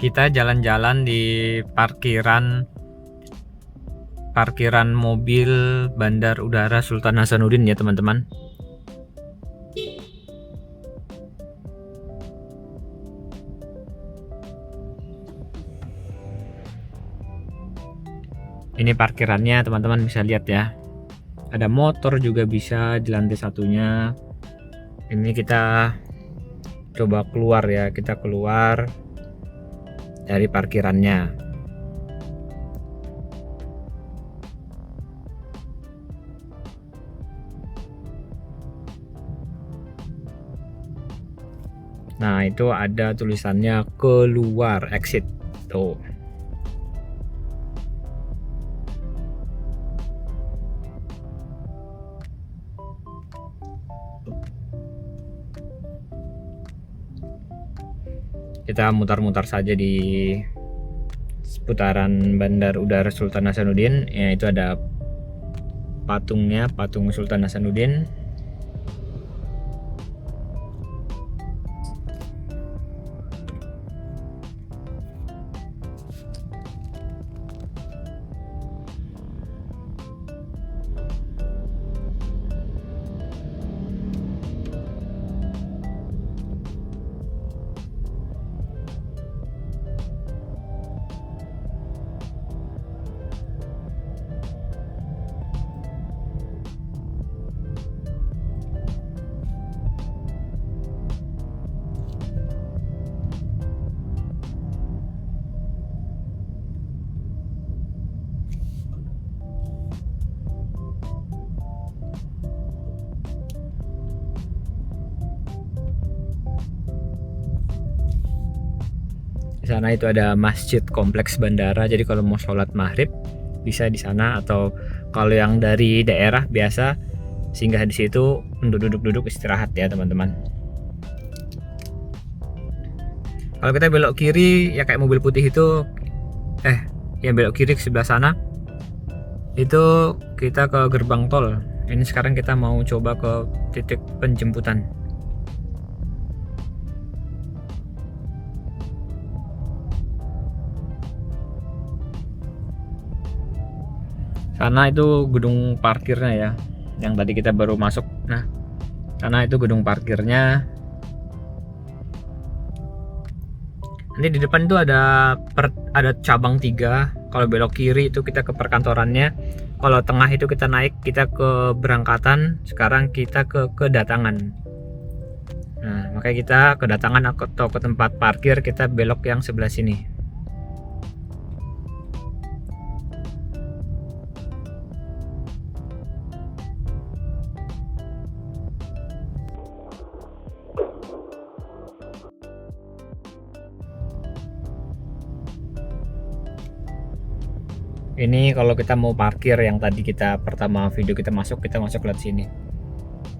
Kita jalan-jalan di parkiran mobil Bandar Udara Sultan Hasanuddin ya teman-teman. Ini parkirannya teman-teman, bisa lihat ya. Ada motor juga bisa di lantai satunya. Ini kita coba keluar ya, kita keluar dari parkirannya. Nah, itu ada tulisannya keluar, exit. Tuh. Kita mutar-mutar saja di seputaran Bandar Udara Sultan Hasanuddin. Ya, itu ada patungnya, patung Sultan Hasanuddin. Di sana itu ada masjid kompleks bandara. Jadi kalau mau sholat maghrib bisa di sana, atau kalau yang dari daerah biasa singgah di situ untuk duduk-duduk istirahat ya teman-teman. Kalau kita belok kiri ya kayak mobil putih itu, yang belok kiri ke sebelah sana itu kita ke gerbang tol. Ini sekarang kita mau coba ke titik penjemputan. Karena itu gedung parkirnya ya, yang tadi kita baru masuk. Nah, karena itu gedung parkirnya. Nanti di depan itu ada cabang 3. Kalau belok kiri itu kita ke perkantorannya. Kalau tengah itu kita naik, kita ke berangkatan. Sekarang kita ke kedatangan. Nah, makanya kita kedatangan atau ke tempat parkir, kita belok yang sebelah sini. Ini kalau kita mau parkir yang tadi kita pertama video kita masuk lewat sini.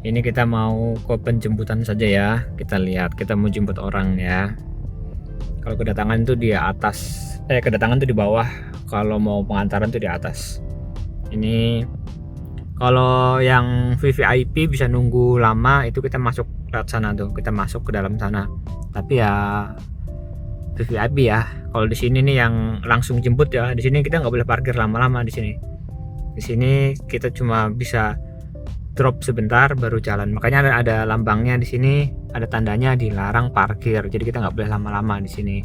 Ini kita mau ke penjemputan saja ya. Kita lihat, kita mau jemput orang ya. Kalau kedatangan itu di atas, kedatangan itu di bawah. Kalau mau pengantaran itu di atas. Ini kalau yang VVIP bisa nunggu lama, itu kita masuk lewat sana tuh. Kita masuk ke dalam sana. Tapi ya VVIP ya. Kalau di sini nih yang langsung jemput ya. Di sini kita nggak boleh parkir lama-lama di sini. Di sini kita cuma bisa drop sebentar baru jalan. Makanya ada lambangnya di sini, ada tandanya dilarang parkir. Jadi kita nggak boleh lama-lama di sini.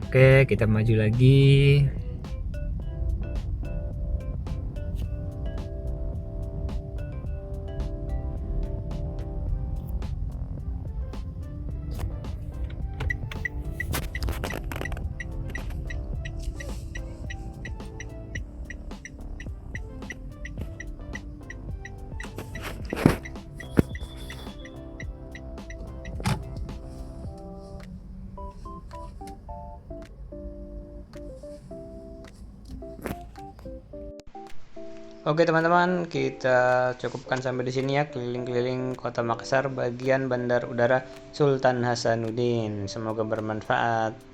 Oke, kita maju lagi. Oke teman-teman, kita cukupkan sampai di sini ya keliling-keliling Kota Makassar bagian Bandar Udara Sultan Hasanuddin. Semoga bermanfaat.